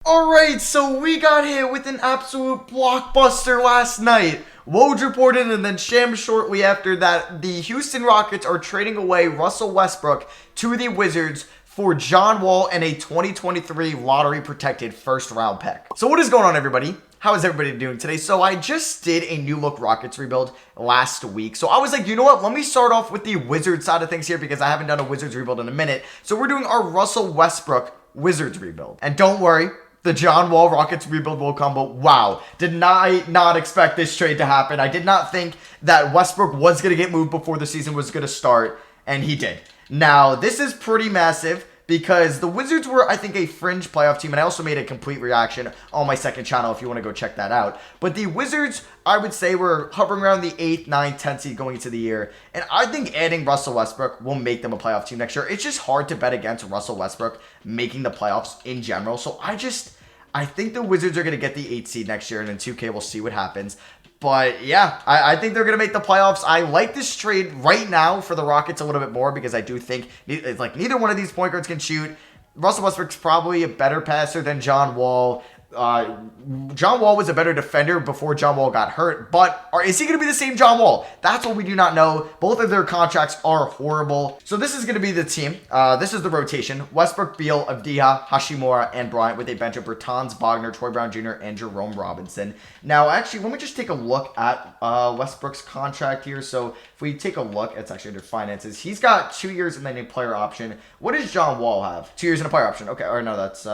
Alright, so we got hit with an absolute blockbuster last night. Woj reported, and then Shams shortly after that, the Houston Rockets are trading away Russell Westbrook to the Wizards for John Wall and a 2023 lottery-protected first-round pick. So what is going on, everybody? How is everybody doing today? So I just did a new look Rockets rebuild last week. So I was like, you know what? Let me start off with the Wizards side of things here because I haven't done a Wizards rebuild in a minute. So we're doing our Russell Westbrook Wizards rebuild. And don't worry, the John Wall Rockets rebuild will come, but wow, did not expect this trade to happen. I did not think that Westbrook was going to get moved before the season was going to start, and he did. Now, this is pretty massive because the Wizards were, I think, a fringe playoff team, and I also made a complete reaction on my second channel if you want to go check that out. But the Wizards, I would say, were hovering around the 8th, 9th, 10th seed going into the year, and I think adding Russell Westbrook will make them a playoff team next year. It's just hard to bet against Russell Westbrook making the playoffs in general, so I think the Wizards are going to get the 8th seed next year, and in 2K we'll see what happens. But yeah, I think they're going to make the playoffs. I like this trade right now for the Rockets a little bit more because I do think it's like neither one of these point guards can shoot. Russell Westbrook's probably a better passer than John Wall. John Wall was a better defender before John Wall got hurt, but is he going to be the same John Wall? That's what we do not know. Both of their contracts are horrible. So this is going to be the team. This is the rotation. Westbrook, Beal, Avdija, Hachimura, and Bryant with a bench of Bertans, Wagner, Troy Brown Jr., and Jerome Robinson. Now, actually, let me just take a look at Westbrook's contract here. So if we take a look, it's actually under finances. He's got 2 years and then a player option. What does John Wall have? 2 years and a player option. Okay, or no, that's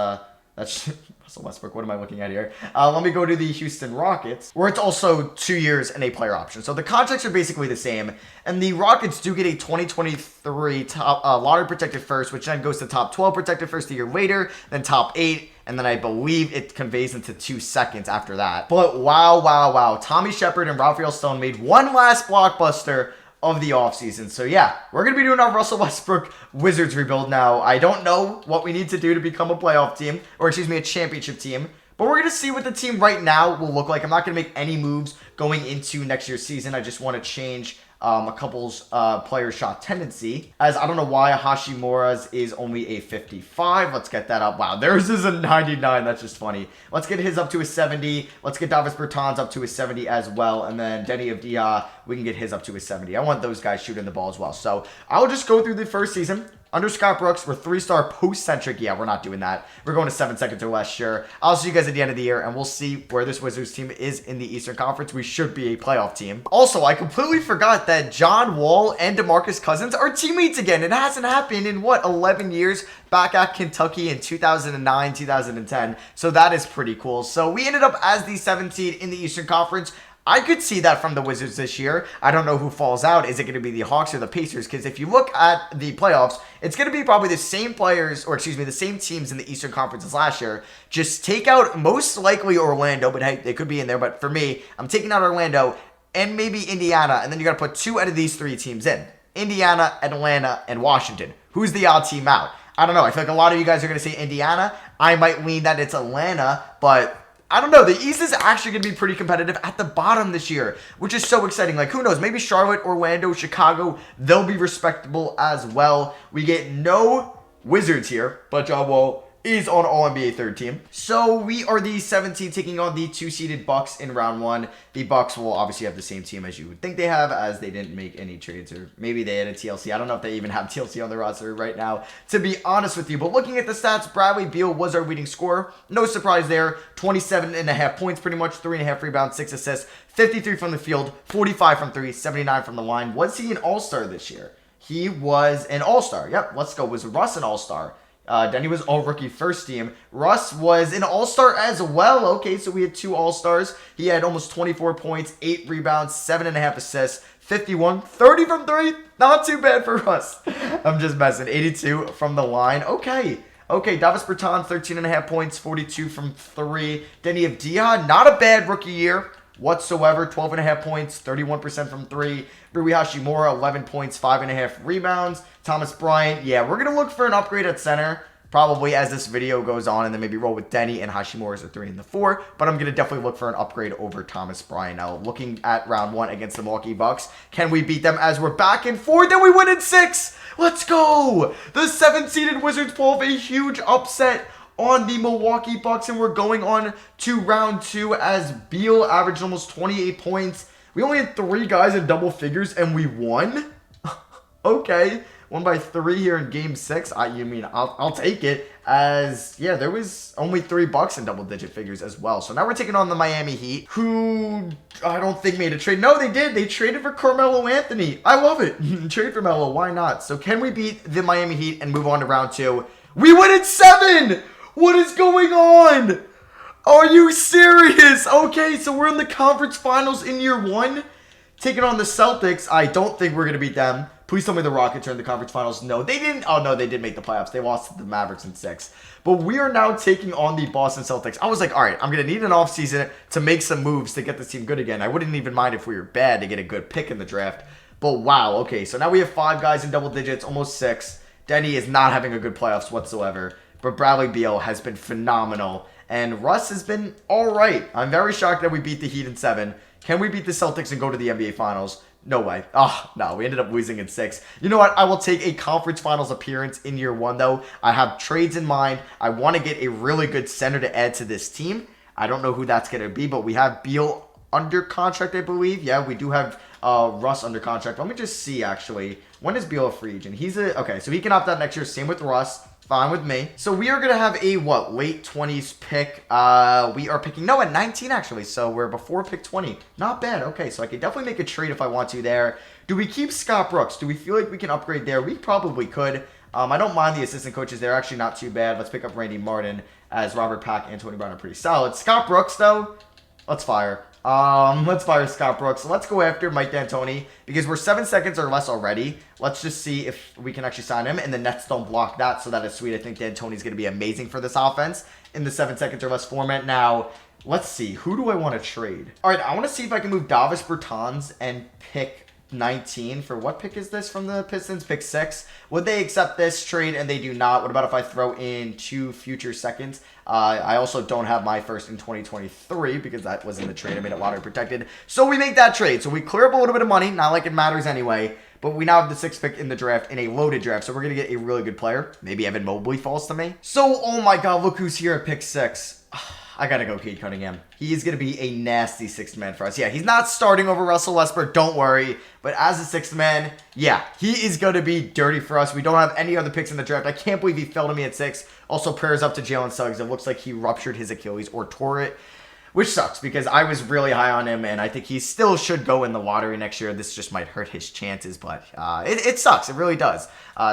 Russell Westbrook. What am I looking at here? Let me go to the Houston Rockets, where it's also 2 years and a player option. So the contracts are basically the same. And the Rockets do get a 2023 top lottery protected first, which then goes to top 12 protected first a year later, then top 8. And then I believe it conveys into 2 seconds after that. But wow. Tommy Shepard and Raphael Stone made one last blockbuster of the offseason. So yeah, we're going to be doing our Russell Westbrook Wizards rebuild now. I don't know what we need to do to become a playoff team, or excuse me, a championship team. But we're going to see what the team right now will look like. I'm not going to make any moves going into next year's season. I just want to change a couple's player shot tendency, as I don't know why Hachimura's is only a 55. Let's get that up. Wow, theirs is a 99. That's just funny. Let's get his up to a 70. Let's get Davis Bertans up to a 70 as well. And then Denny Avdija, we can get his up to a 70. I want those guys shooting the ball as well. So I'll just go through the first season. Under Scott Brooks, we're 3-star post-centric. Yeah, we're not doing that. We're going to 7 seconds or less, sure. I'll see you guys at the end of the year, and we'll see where this Wizards team is in the Eastern Conference. We should be a playoff team. Also, I completely forgot that John Wall and DeMarcus Cousins are teammates again. It hasn't happened in, 11 years? Back at Kentucky in 2009, 2010. So that is pretty cool. So we ended up as the 7th seed in the Eastern Conference. I could see that from the Wizards this year. I don't know who falls out. Is it going to be the Hawks or the Pacers? Because if you look at the playoffs, it's going to be probably the same players, or excuse me, the same teams in the Eastern Conference as last year. Just take out most likely Orlando, but hey, they could be in there. But for me, I'm taking out Orlando and maybe Indiana, and then you got to put 2 out of these 3 teams in. Indiana, Atlanta, and Washington. Who's the odd team out? I don't know. I feel like a lot of you guys are going to say Indiana. I might lean that it's Atlanta, but I don't know. The East is actually going to be pretty competitive at the bottom this year, which is so exciting. Like, who knows? Maybe Charlotte, Orlando, Chicago, they'll be respectable as well. We get no Wizards here, but John Wall is on All-NBA third team. So we are the 17 taking on the 2-seeded Bucks in round 1. The Bucks will obviously have the same team as you would think they have, as they didn't make any trades, or maybe they had a TLC. I don't know if they even have TLC on their roster right now, to be honest with you. But looking at the stats, Bradley Beal was our leading scorer. No surprise there. 27.5 points, pretty much 3.5 rebounds, 6 assists, 53 from the field, 45 from 3, 79 from the line. Was he an all-star this year? He was an all-star. Yep, let's go. Was Russ an all-star? Denny was all-rookie first team. Russ was an all-star as well. Okay, so we had 2 all-stars. He had almost 24 points, 8 rebounds, 7.5 assists, 51, 30 from 3. Not too bad for Russ. I'm just messing. 82 from the line. Okay, Davis Bertans, 13.5 points, 42 from 3. Denny Avdija, not a bad rookie year whatsoever. 12.5 points, 31% from 3. Rui Hachimura, 11 points, 5.5 rebounds. Thomas Bryant, yeah, we're going to look for an upgrade at center probably as this video goes on, and then maybe roll with Denny and Hachimura as the 3 and the 4. But I'm going to definitely look for an upgrade over Thomas Bryant. Now, looking at round 1 against the Milwaukee Bucks, can we beat them as we're back in 4? Then we win in 6. Let's go! The 7th-seeded Wizards pull off a huge upset on the Milwaukee Bucks, and we're going on to round 2 as Beal averaged almost 28 points. We only had 3 guys in double figures, and we won? Okay. Won by 3 here in game 6. I'll take it, as yeah, there was only 3 Bucks in double-digit figures as well. So now we're taking on the Miami Heat, who I don't think made a trade. No, they did. They traded for Carmelo Anthony. I love it. Trade for Melo. Why not? So can we beat the Miami Heat and move on to round 2? We win in 7. What is going on? Are you serious? Okay, so we're in the conference finals in year 1, taking on the Celtics. I don't think we're gonna beat them. Please tell me the Rockets are in the conference finals. No, they didn't. Oh, no, they did make the playoffs. They lost to the Mavericks in 6. But we are now taking on the Boston Celtics. I was like, all right, I'm going to need an offseason to make some moves to get this team good again. I wouldn't even mind if we were bad to get a good pick in the draft. But wow, okay, so now we have 5 guys in double digits, almost 6. Denny is not having a good playoffs whatsoever. But Bradley Beal has been phenomenal. And Russ has been all right. I'm very shocked that we beat the Heat in 7. Can we beat the Celtics and go to the NBA Finals? No way. Oh, no. We ended up losing in 6. You know what? I will take a conference finals appearance in year 1, though. I have trades in mind. I want to get a really good center to add to this team. I don't know who that's going to be, but we have Beal under contract, I believe. Yeah, we do have Russ under contract. Let me just see, actually. When is Beal a free agent? Okay, so he can opt out next year. Same with Russ. Fine with me. So we are going to have a, late 20s pick. We are picking, no, at 19 actually. So we're before pick 20. Not bad. Okay, so I could definitely make a trade if I want to there. Do we keep Scott Brooks? Do we feel like we can upgrade there? We probably could. I don't mind the assistant coaches. They're actually not too bad. Let's pick up Randy Martin, as Robert Pack and Tony Brown are pretty solid. Scott Brooks, though, let's fire. Let's fire Scott Brooks. So let's go after Mike D'Antoni because we're 7 seconds or less already. Let's just see if we can actually sign him, and the Nets don't block that, so that is sweet. I think D'Antoni's going to be amazing for this offense in the 7 seconds or less format. Now, let's see. Who do I want to trade? All right, I want to see if I can move Davis Bertans and pick 19 for what pick is this from the Pistons? Pick 6. Would they accept this trade? And they do not. What about if I throw in 2 future seconds? I also don't have my first in 2023 because that was in the trade. I made it lottery protected. So we make that trade. So we clear up a little bit of money. Not like it matters anyway. But we now have the 6th pick in the draft, in a loaded draft. So we're going to get a really good player. Maybe Evan Mobley falls to me. So, oh my God, look who's here at pick 6. I gotta go Cade Cunningham. He is going to be a nasty 6th man for us. Yeah, he's not starting over Russell Westbrook, don't worry. But as a 6th man, yeah, he is going to be dirty for us. We don't have any other picks in the draft. I can't believe he fell to me at 6. Also, prayers up to Jalen Suggs. It looks like he ruptured his Achilles or tore it, which sucks because I was really high on him, and I think he still should go in the lottery next year. This just might hurt his chances, but it sucks. It really does.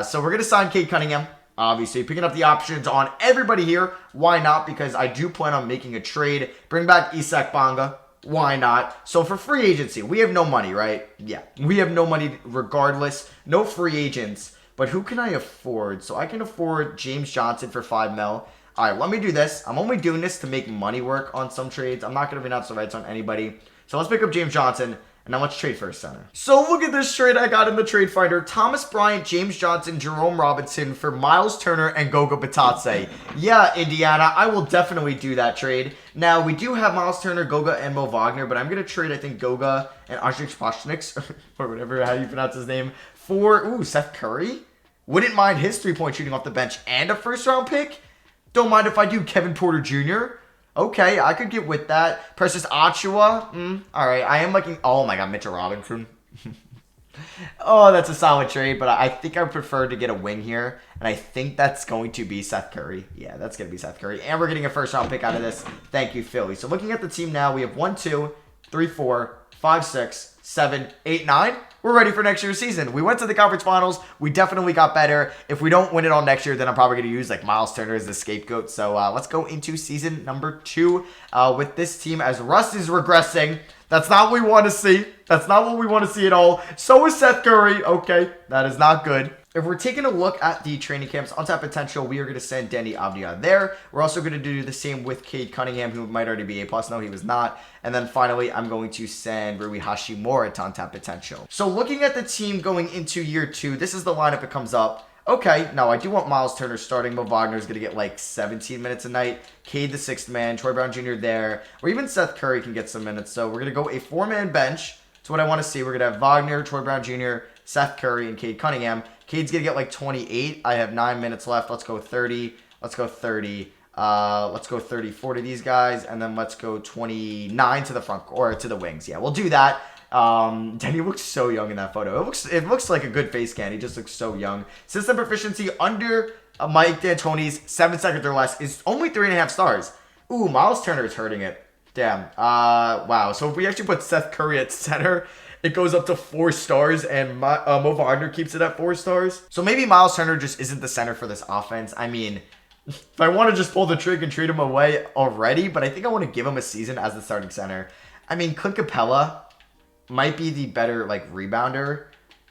So we're going to sign Cade Cunningham. Obviously, picking up the options on everybody here. Why not? Because I do plan on making a trade. Bring back Isak Bonga. Why not? So for free agency, we have no money, right? Yeah, we have no money regardless. No free agents. But who can I afford? So I can afford James Johnson for $5 mil. All right, let me do this. I'm only doing this to make money work on some trades. I'm not going to renounce the rights on anybody. So let's pick up James Johnson. And now let's trade for a center. So look at this trade I got in the trade finder. Thomas Bryant, James Johnson, Jerome Robinson for Miles Turner and Goga Bitadze. Yeah, Indiana, I will definitely do that trade. Now, we do have Miles Turner, Goga, and Mo Wagner, but I'm going to trade, I think, Goga and Andrzej Paszniks, or whatever, how you pronounce his name, for, Seth Curry. Wouldn't mind his 3-point shooting off the bench and a first-round pick. Don't mind if I do Kevin Porter Jr., okay, I could get with that. Precious Achiuwa. All right, I am liking... Oh, my God, Mitchell Robinson. Oh, that's a solid trade, but I think I would prefer to get a wing here, and I think that's going to be Seth Curry. Yeah, that's going to be Seth Curry, and we're getting a first-round pick out of this. Thank you, Philly. So looking at the team now, we have 1, 2, 3, 4, 5, 6, 7, 8, 9. We're ready for next year's season. We went to the conference finals. We definitely got better. If we don't win it all next year, then I'm probably going to use like Miles Turner as the scapegoat. So let's go into season number 2 with this team as Russ is regressing. That's not what we want to see. That's not what we want to see at all. So is Seth Curry. Okay, that is not good. If we're taking a look at the training camps, untapped potential, we are going to send Denny Avdia there. We're also going to do the same with Cade Cunningham, who might already be A+. No, he was not. And then finally, I'm going to send Rui Hachimura to untapped potential. So looking at the team going into year 2, this is the lineup it comes up. Okay, now I do want Miles Turner starting. Mo Wagner is going to get like 17 minutes a night. Cade the 6th man. Troy Brown Jr. there. Or even Seth Curry can get some minutes. So we're going to go a 4-man bench. That's what I want to see. We're going to have Wagner, Troy Brown Jr., Seth Curry, and Cade Cunningham. Cade's going to get like 28. I have 9 minutes left. Let's go 30. Let's go 30. Let's go 34 to these guys, and then let's go 29 to the front, or to the wings. Yeah, we'll do that. Denny looks so young in that photo. It looks like a good face scan. He just looks so young. System proficiency under Mike D'Antoni's 7 seconds or less is only 3.5 stars. Ooh, Miles Turner is hurting it. Damn. Wow. So if we actually put Seth Curry at center, it goes up to 4 stars, and Mo Wagner keeps it at 4 stars. So maybe Miles Turner just isn't the center for this offense. I mean, if I want to just pull the trick and trade him away already, but I think I want to give him a season as the starting center. I mean, Clint Capella might be the better, like, rebounder,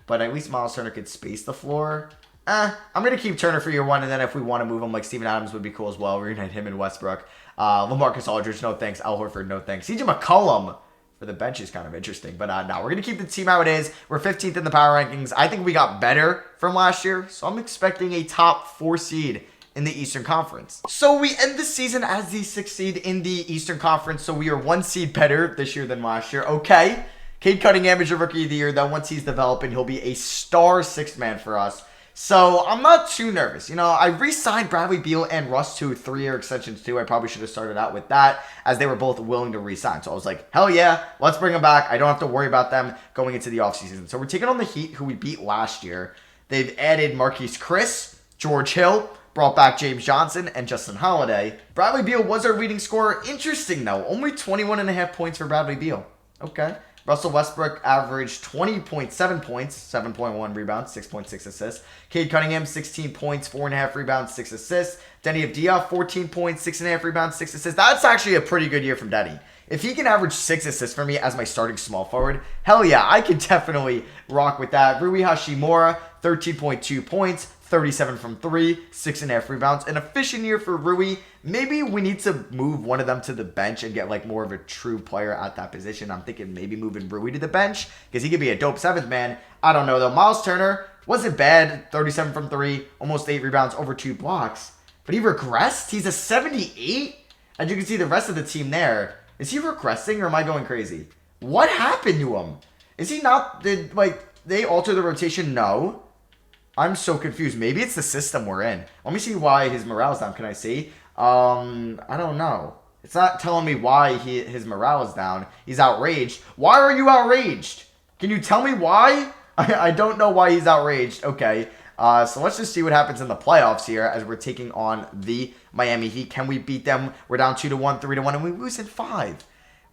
but at least Miles Turner could space the floor. I'm going to keep Turner for year 1, and then if we want to move him, like, Steven Adams would be cool as well. Reunite him and Westbrook. LaMarcus Aldridge, no thanks. Al Horford, no thanks. CJ McCollum for the bench is kind of interesting, but no, we're going to keep the team how it is. We're 15th in the power rankings. I think we got better from last year, so I'm expecting a top 4 seed in the Eastern Conference. So we end the season as the 6th seed in the Eastern Conference, so we are 1 seed better this year than last year. Okay. Cade Cunningham is your Rookie of the Year. Then once he's developing, he'll be a star 6th man for us. So I'm not too nervous. You know, I re-signed Bradley Beal and Russ to 3-year extensions too. I probably should have started out with that, as they were both willing to re-sign. So I was like, hell yeah, let's bring them back. I don't have to worry about them going into the offseason. So we're taking on the Heat, who we beat last year. They've added Marquise Chris, George Hill, brought back James Johnson, and Justin Holiday. Bradley Beal was our leading scorer. Interesting, though. Only 21.5 points for Bradley Beal. Okay. Russell Westbrook averaged 20.7 points, 7.1 rebounds, 6.6 assists. Cade Cunningham, 16 points, 4.5 rebounds, 6 assists. Denny Avdia, 14 points, 6.5 rebounds, 6 assists. That's actually a pretty good year from Denny. If he can average 6 assists for me as my starting small forward, hell yeah, I could definitely rock with that. Rui Hashimura, 13.2 points, 37 from 3, 6.5 rebounds. An efficient year for Rui. Maybe we need to move one of them to the bench and get like more of a true player at that position. I'm thinking maybe moving Rui to the bench because he could be a dope 7th man. I don't know though. Miles Turner wasn't bad. 37 from 3, almost 8 rebounds, over 2 blocks. But he regressed. He's a 78. As you can see, the rest of the team there. Is he regressing or am I going crazy? What happened to him? Is he not? Did they alter the rotation? No. I'm so confused. Maybe it's the system we're in. Let me see why his morale's down. Can I see? I don't know. It's not telling me why his morale is down. He's outraged. Why are you outraged? Can you tell me why? I don't know why he's outraged. Okay. So let's just see what happens in the playoffs here as we're taking on the Miami Heat. Can we beat them? We're down 2-1, 3-1, and we lose in 5.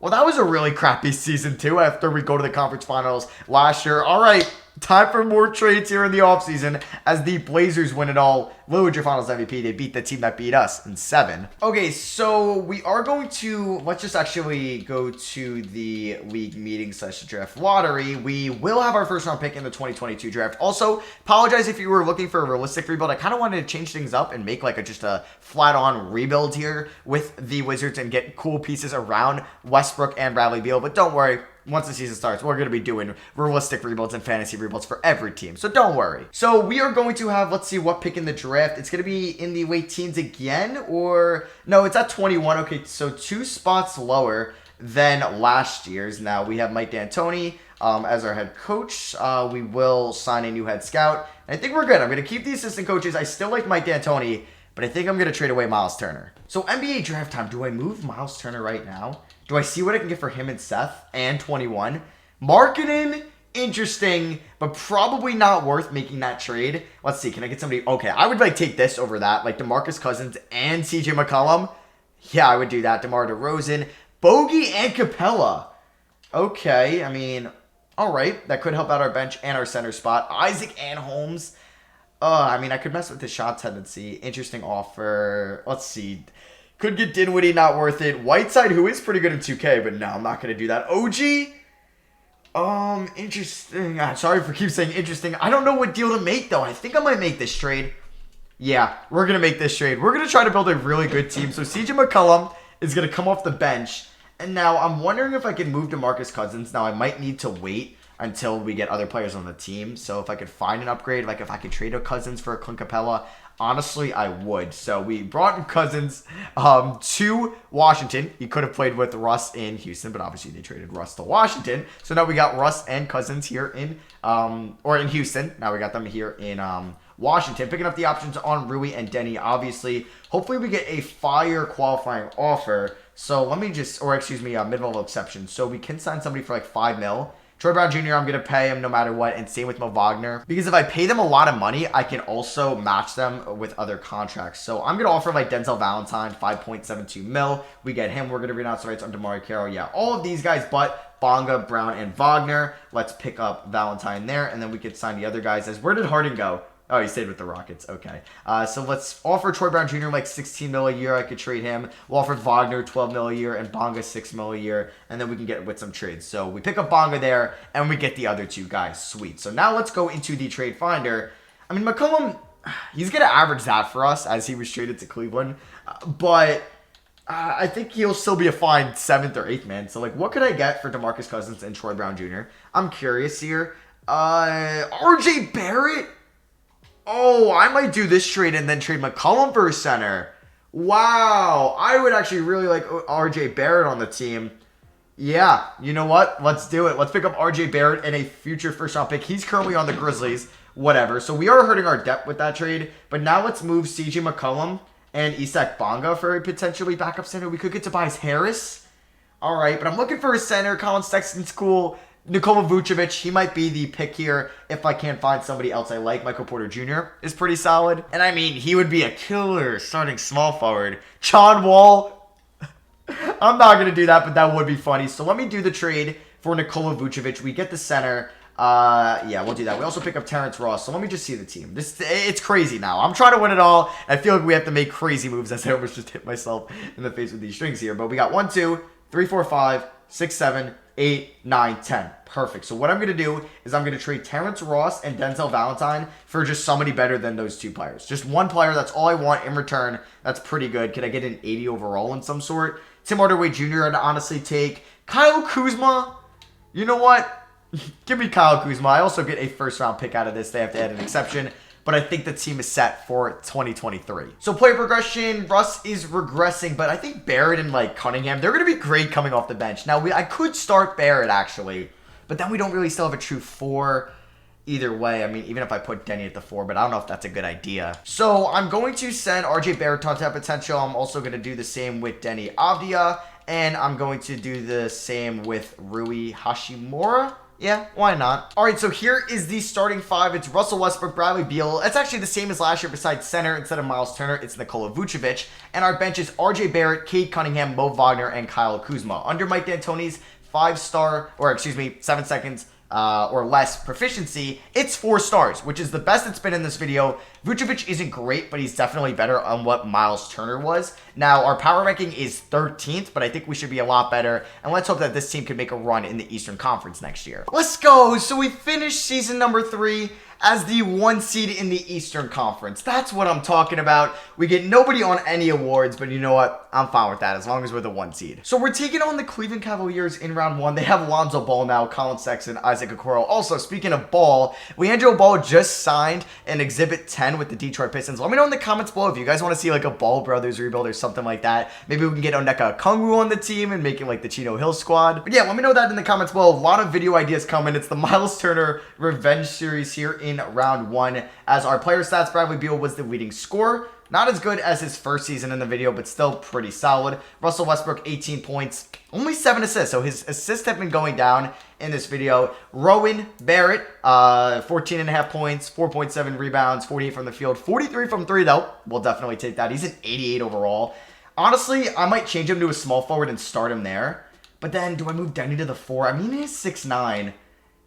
Well, that was a really crappy season, too, after we go to the conference finals last year. All right, time for more trades here in the offseason as the Blazers win it all. Lillard, your finals MVP. They beat the team that beat us in 7. Okay, so we are going to, let's just actually go to the league meeting / draft lottery. We will have our first round pick in the 2022 draft. Also, apologize if you were looking for a realistic rebuild. I kind of wanted to change things up and make like just a flat-on rebuild here with the Wizards and get cool pieces around Westbrook and Bradley Beal. But don't worry. Once the season starts, we're going to be doing realistic rebuilds and fantasy rebuilds for every team. So don't worry. So we are going to have, let's see what pick in the draft. It's going to be in the late teens again, or no, it's at 21. Okay, so 2 spots lower than last year's. Now we have Mike D'Antoni as our head coach. We will sign a new head scout. And I think we're good. I'm going to keep the assistant coaches. I still like Mike D'Antoni, but I think I'm going to trade away Miles Turner. So NBA draft time. Do I move Miles Turner right now? Do I see what I can get for him and Seth and 21? Marketing, interesting, but probably not worth making that trade. Let's see. Can I get somebody? Okay, I would take this over that. Like DeMarcus Cousins and CJ McCollum. Yeah, I would do that. DeMar DeRozan, Bogey, and Capella. Okay, I mean, all right. That could help out our bench and our center spot. Isaac and Holmes. I mean, I could mess with his shot tendency. Interesting offer. Let's see. Could get Dinwiddie, not worth it. Whiteside, who is pretty good in 2K, but no, I'm not going to do that. OG? Interesting. Sorry for keep saying interesting. I don't know what deal to make, though. I think I might make this trade. Yeah, we're going to make this trade. We're going to try to build a really good team. So CJ McCollum is going to come off the bench. And now I'm wondering if I can move DeMarcus Cousins. Now, I might need to wait until we get other players on the team. So if I could find an upgrade, like if I could trade a Cousins for a Clint Capella, honestly, I would. So we brought in Cousins to Washington. He could have played with Russ in Houston, but obviously they traded Russ to Washington. So now we got Russ and Cousins here in Houston. Now we got them here in Washington. Picking up the options on Rui and Denny, obviously. Hopefully we get a fire qualifying offer. So let me just, or excuse me, mid-level exception. So we can sign somebody for like 5 mil. Troy Brown Jr., I'm going to pay him no matter what, and same with Mo Wagner. Because if I pay them a lot of money, I can also match them with other contracts. So I'm going to offer like Denzel Valentine, 5.72 mil. We get him. We're going to renounce the rights on DeMario Carroll. Yeah, all of these guys, but Bonga, Brown, and Wagner. Let's pick up Valentine there, and then we could sign the other guys. As where did Harden go? Oh, he stayed with the Rockets. Okay. So let's offer Troy Brown Jr. like 16 mil a year. I could trade him. We'll offer Wagner 12 mil a year and Bonga 6 mil a year. And then we can get with some trades. So we pick up Bonga there and we get the other two guys. Sweet. So now let's go into the trade finder. I mean, McCollum, he's going to average that for us as he was traded to Cleveland. But I think he'll still be a fine 7th or 8th man. So like, what could I get for DeMarcus Cousins and Troy Brown Jr.? I'm curious here. RJ Barrett? Oh, I might do this trade and then trade McCollum for a center. Wow. I would actually really like RJ Barrett on the team. Yeah, you know what? Let's do it. Let's pick up RJ Barrett and a future first-round pick. He's currently on the Grizzlies. Whatever. So we are hurting our depth with that trade. But now let's move CJ McCollum and Isak Bonga for a potentially backup center. We could get Tobias Harris. All right, but I'm looking for a center. Colin Sexton's cool. Nikola Vucevic, he might be the pick here if I can't find somebody else I like. Michael Porter Jr. is pretty solid. And I mean, he would be a killer starting small forward. John Wall. I'm not going to do that, but that would be funny. So let me do the trade for Nikola Vucevic. We get the center. Yeah, we'll do that. We also pick up Terrence Ross. So let me just see the team. It's crazy now. I'm trying to win it all. I feel like we have to make crazy moves as I almost just hit myself in the face with these strings here. But we got 1, 2, 3, 4, 5, 6, 7, 8, 9, 10. Perfect. So what I'm going to do is I'm going to trade Terrence Ross and Denzel Valentine for just somebody better than those two players. Just one player. That's all I want in return. That's pretty good. Could I get an 80 overall in some sort? Tim Hardaway Jr. I'd honestly take. Kyle Kuzma. You know what? Give me Kyle Kuzma. I also get a first-round pick out of this. They have to add an exception. But I think the team is set for 2023. So player progression, Russ is regressing, but I think Barrett and like Cunningham, they're going to be great coming off the bench. Now, I could start Barrett actually, but then we don't really still have a true 4 either way. I mean, even if I put Denny at the 4, but I don't know if that's a good idea. So I'm going to send RJ Barrett to tap potential. I'm also going to do the same with Denny Avdia, and I'm going to do the same with Rui Hachimura. Yeah, why not? All right, so here is the starting 5. It's Russell Westbrook, Bradley Beal. It's actually the same as last year besides center. Instead of Miles Turner, it's Nikola Vucevic. And our bench is RJ Barrett, Cade Cunningham, Mo Wagner, and Kyle Kuzma. Under Mike D'Antoni's 7 seconds or less proficiency, it's 4 stars, which is the best it's been in this video. Vucevic isn't great, but he's definitely better on what Miles Turner was. Now, our power ranking is 13th, but I think we should be a lot better. And let's hope that this team can make a run in the Eastern Conference next year. Let's go. So we finished season number 3 as the 1 seed in the Eastern Conference. That's what I'm talking about. We get nobody on any awards, but you know what? I'm fine with that as long as we're the 1 seed. So we're taking on the Cleveland Cavaliers in round 1. They have Lonzo Ball now, Colin Sexton, Isaac Okoro. Also, speaking of Ball, Leandro Ball just signed an Exhibit 10 with the Detroit Pistons. Let me know in the comments below if you guys want to see like a Ball Brothers rebuild or something like that. Maybe we can get Onyeka Okongwu on the team and make it like the Chino Hill squad. But yeah, let me know that in the comments below. A lot of video ideas coming. It's the Miles Turner Revenge Series here in round 1. As our player stats, Bradley Beal was the leading scorer. Not as good as his first season in the video, but still pretty solid. Russell Westbrook, 18 points, only 7 assists. So his assists have been going down in this video. Rowan Barrett, 14.5 points, 4.7 rebounds, 48 from the field, 43 from 3 though. We'll definitely take that. He's an 88 overall. Honestly, I might change him to a small forward and start him there. But then, do I move Denny to the 4? I mean, he's 6'9".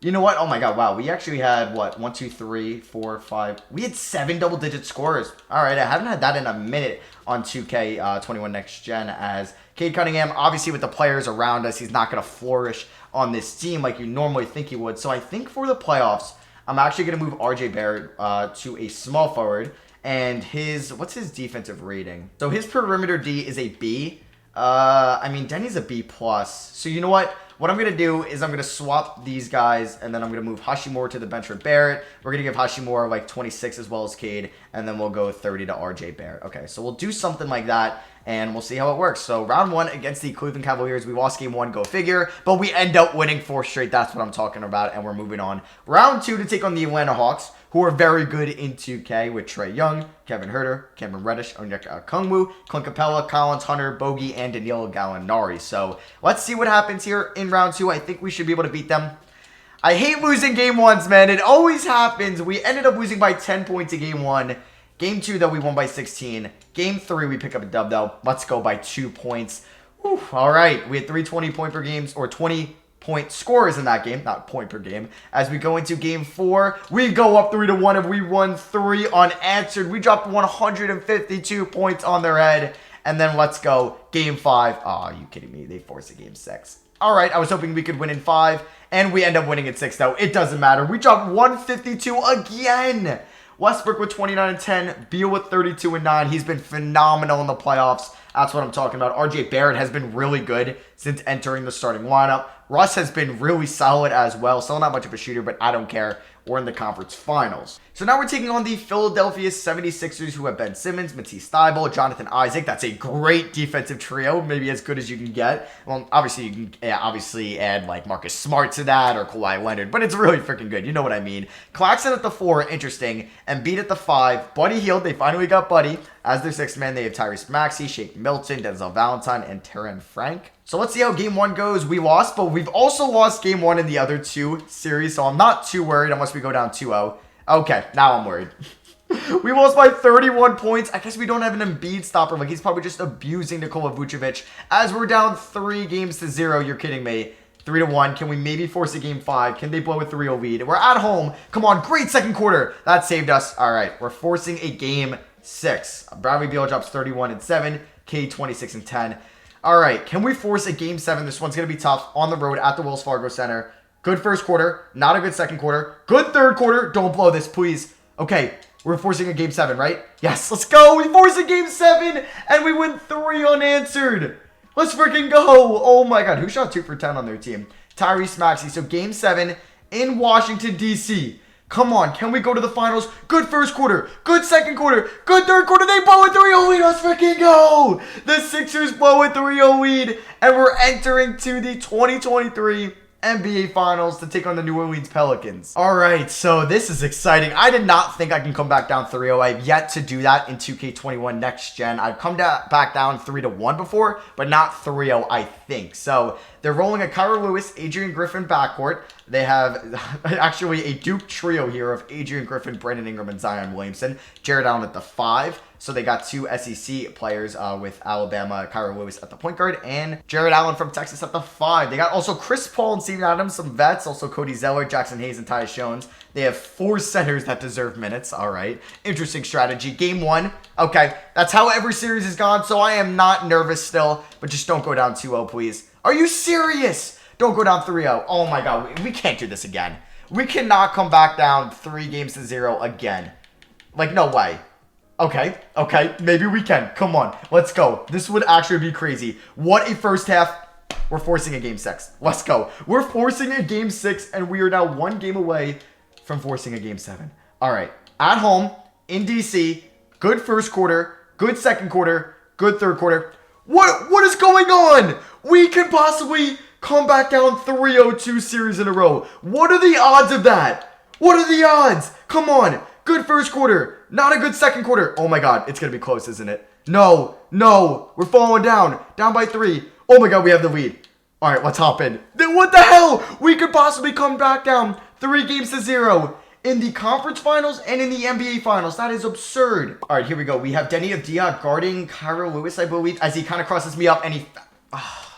You know what? Oh my god, wow. We actually had, what, 1, 2, 3, 4, 5. We had 7 double-digit scorers. All right, I haven't had that in a minute on 2K21 Next Gen as Cade Cunningham, obviously with the players around us, he's not going to flourish on this team like you normally think he would. So I think for the playoffs, I'm actually going to move RJ Barrett to a small forward. And what's his defensive rating? So his perimeter D is a B. I mean, Denny's a B+. So you know what? What I'm going to do is I'm going to swap these guys, and then I'm going to move Hachimura to the bench for Barrett. We're going to give Hachimura like 26 as well as Cade, and then we'll go 30 to RJ Barrett. Okay, so we'll do something like that. and we'll see how it works. So round 1 against the Cleveland Cavaliers, we lost game 1, go figure, but we end up winning 4 straight. That's what I'm talking about, and we're moving on. Round 2 to take on the Atlanta Hawks, who are very good in 2K with Trae Young, Kevin Huerter, Cameron Reddish, Onyeka Okongwu, Clint Capella, Collins Hunter, Bogey, and Danilo Gallinari. So let's see what happens here in round 2. I think we should be able to beat them. I hate losing game 1s, man. It always happens. We ended up losing by 10 points in game 1. Game 2, though, we won by 16. Game 3, we pick up a dub, though. Let's go by 2 points. Whew. All right. We had 3 20-point per games, or 20-point scores in that game, not point per game. As we go into game 4, we go up 3-1, and we won 3 unanswered. We dropped 152 points on their head. And then let's go game 5. Oh, are you kidding me? They forced a game 6. All right, I was hoping we could win in 5, and we end up winning in 6, though. It doesn't matter. We dropped 152 again. Westbrook with 29 and 10. Beal with 32 and 9. He's been phenomenal in the playoffs. That's what I'm talking about. RJ Barrett has been really good since entering the starting lineup. Russ has been really solid as well. Still not much of a shooter, but I don't care. We're in the conference finals. So now we're taking on the Philadelphia 76ers, who have Ben Simmons, Matisse Thybulle, Jonathan Isaac. That's a great defensive trio, maybe as good as you can get. Well, obviously you can obviously add like Marcus Smart to that or Kawhi Leonard, but it's really freaking good. You know what I mean. Claxton at the 4, interesting. Embiid at the 5. Buddy Hield, they finally got Buddy. As their 6th man, they have Tyrese Maxey, Shake Milton, Denzel Valentine, and Terran Frank. So let's see how game 1 goes. We lost, but we've also lost game 1 in the other 2 series, so I'm not too worried unless we go down 2-0. Okay, now I'm worried. We lost by 31 points. I guess we don't have an Embiid stopper. Like, he's probably just abusing Nikola Vucevic. As we're down 3-0. You're kidding me. 3-1. Can we maybe force a game 5? Can they blow a 3-0 lead? We're at home. Come on, great second quarter. That saved us. All right, we're forcing a game 6. Bradley Beal drops 31 and 7. K 26 and 10. All right, can we force a game 7? This one's going to be tough on the road at the Wells Fargo Center. Good first quarter, not a good second quarter. Good third quarter. Don't blow this, please. Okay, we're forcing a game 7, right? Yes, let's go. We force a game 7, and we win 3 unanswered. Let's freaking go. Oh, my God. Who shot 2 for 10 on their team? Tyrese Maxey. So, game 7 in Washington, D.C. Come on, can we go to the finals? Good first quarter, good second quarter, good third quarter. They blow a 3-0 lead. Let's freaking go. The Sixers blow a 3-0 lead, and we're entering to the 2023 NBA Finals to take on the New Orleans Pelicans. All right, so this is exciting. I did not think I can come back down 3-0. I've yet to do that in 2K21 Next Gen. I've come back down 3-1 before, but not 3-0, I think. So they're rolling a Kyra Lewis, Adrian Griffin backcourt. They have actually a Duke trio here of Adrian Griffin, Brandon Ingram, and Zion Williamson. Jared Allen at the 5. So they got 2 SEC players with Alabama, Kyra Lewis at the point guard, and Jared Allen from Texas at the 5. They got also Chris Paul and Steven Adams, some vets, also Cody Zeller, Jackson Hayes, and Tyus Jones. They have 4 centers that deserve minutes. All right. Interesting strategy. Game 1. Okay. That's how every series has gone, so I am not nervous still, but just don't go down 2-0, please. Are you serious? Don't go down 3-0. Oh, my God. We can't do this again. We cannot come back down 3-0 again. Like, no way. Okay, maybe we can. Come on, let's go. This would actually be crazy. What a first half. We're forcing a game 6. Let's go. We're forcing a game 6, and we are now 1 game away from forcing a game 7. All right, at home, in DC, good first quarter, good second quarter, good third quarter. What is going on? We can possibly come back down 3-0 series in a row. What are the odds of that? What are the odds? Come on. Good first quarter. Not a good second quarter. Oh my God. It's going to be close, isn't it? No. We're falling down. Down by 3. Oh my God. We have the lead. All right. Let's hop in. What the hell? We could possibly come back down 3-0 in the conference finals and in the NBA finals. That is absurd. All right. Here we go. We have Denny Avdia guarding Kyra Lewis, I believe, as he kind of crosses me up and he...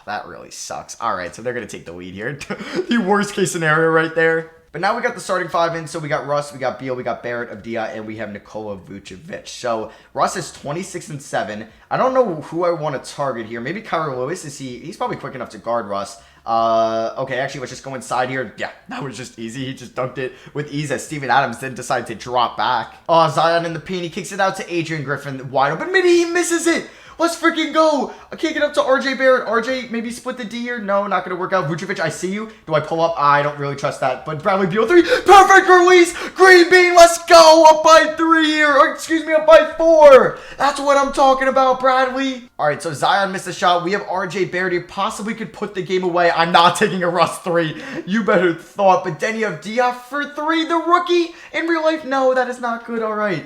that really sucks. All right. So they're going to take the lead here. The worst case scenario right there. But now we got the starting 5 in, so we got Russ, we got Beal, we got Barrett, Avdia, and we have Nikola Vucevic. So Russ is 26 and 7. I don't know who I want to target here. Maybe Kyra Lewis. He's probably quick enough to guard Russ. Okay, actually, let's just go inside here. Yeah, that was just easy. He just dunked it with ease as Steven Adams then decided to drop back. Zion in the paint. He kicks it out to Adrian Griffin. Wide open. Maybe he misses it. Let's freaking go. I can't get up to RJ Barrett. RJ, maybe split the D here. No, not going to work out. Vucevic, I see you. Do I pull up? I don't really trust that. But Bradley Beal 3. Perfect release. Green bean. Let's go. Up by 3 here. Or excuse me, up by 4. That's what I'm talking about, Bradley. All right, so Zion missed a shot. We have RJ Barrett who possibly could put the game away. I'm not taking a Russ 3. You better thought. But then you have Diop for 3, the rookie. In real life, no, that is not good. All right.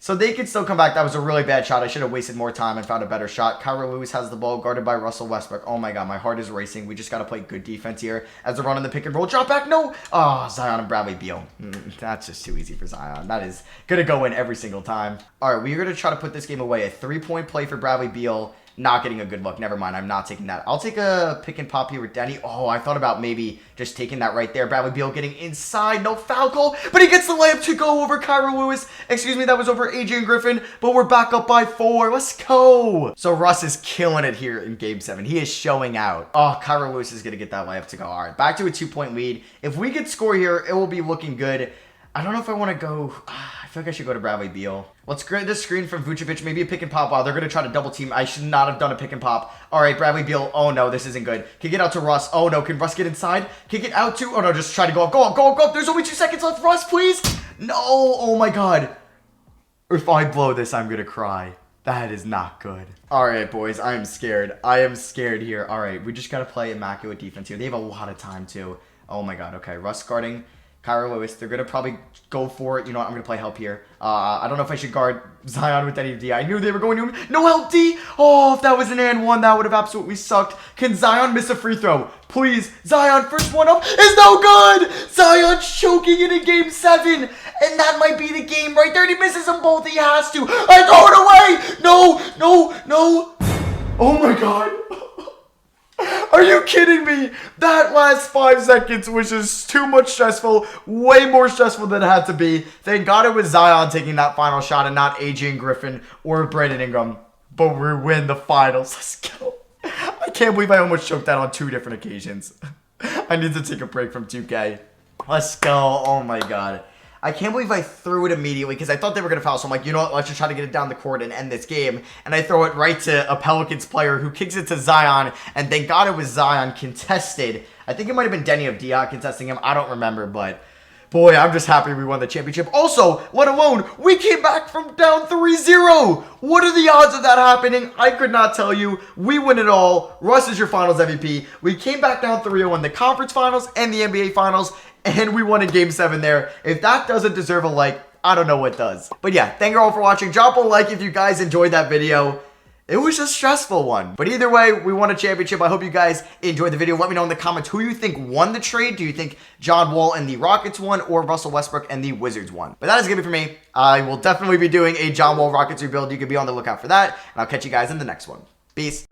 So they can still come back. That was a really bad shot. I should have wasted more time and found a better shot. Kyra Lewis has the ball guarded by Russell Westbrook. Oh my God, my heart is racing. We just got to play good defense here as they're running the pick and roll. Drop back, no. Oh, Zion and Bradley Beal. That's just too easy for Zion. That is going to go in every single time. All right, we're going to try to put this game away. A 3-point play for Bradley Beal. Not getting a good look. Never mind. I'm not taking that. I'll take a pick and pop here with Denny. Oh, I thought about maybe just taking that right there. Bradley Beal getting inside. No foul call. But he gets the layup to go over Kyra Lewis. Excuse me, that was over Adrian Griffin. But we're back up by 4. Let's go. So Russ is killing it here in Game 7. He is showing out. Oh, Kyra Lewis is going to get that layup to go. All right, back to a 2-point lead. If we could score here, it will be looking good. I don't know if I want to go. I feel like I should go to Bradley Beal. Let's grab this screen from Vucevic. Maybe a pick and pop. Wow, they're going to try to double team. I should not have done a pick and pop. All right, Bradley Beal. Oh, no, this isn't good. Can get out to Russ. Oh, no. Can Russ get inside? Can get out to... Oh, no, just try to go up. Go up, go up, go up. There's only 2 seconds left. Russ, please. No. Oh, my God. If I blow this, I'm going to cry. That is not good. All right, boys. I am scared. I am scared here. All right, we just got to play immaculate defense here. They have a lot of time, too. Oh, my God. Okay, Russ guarding Kyra Lewis. They're going to probably go for it. You know what? I'm going to play help here. I don't know if I should guard Zion with any D. I knew they were going to him. No help D. Oh, if that was an and one, that would have absolutely sucked. Can Zion miss a free throw? Please. Zion, first one up is no good. Zion choking it in Game 7. And that might be the game right there. And he misses them both. He has to. I throw it away. No, no, no. Oh, my God. Are you kidding me? That last 5 seconds was just too much stressful. Way more stressful than it had to be. Thank God it was Zion taking that final shot and not Adrian Griffin or Brandon Ingram. But we win the finals. Let's go. I can't believe I almost choked that on 2 different occasions. I need to take a break from 2K. Let's go. Oh my God. I can't believe I threw it immediately because I thought they were going to foul. So I'm like, you know what? Let's just try to get it down the court and end this game. And I throw it right to a Pelicans player who kicks it to Zion. And thank God it was Zion contested. I think it might have been Denny of Diop contesting him. I don't remember, but boy, I'm just happy we won the championship. Also, let alone, we came back from down 3-0. What are the odds of that happening? I could not tell you. We win it all. Russ is your finals MVP. We came back down 3-0 in the conference finals and the NBA finals. And we won in Game 7 there. If that doesn't deserve a like, I don't know what does. But yeah, thank you all for watching. Drop a like if you guys enjoyed that video. It was a stressful one. But either way, we won a championship. I hope you guys enjoyed the video. Let me know in the comments who you think won the trade. Do you think John Wall and the Rockets won or Russell Westbrook and the Wizards won? But that is going to be for me. I will definitely be doing a John Wall Rockets rebuild. You can be on the lookout for that. And I'll catch you guys in the next one. Peace.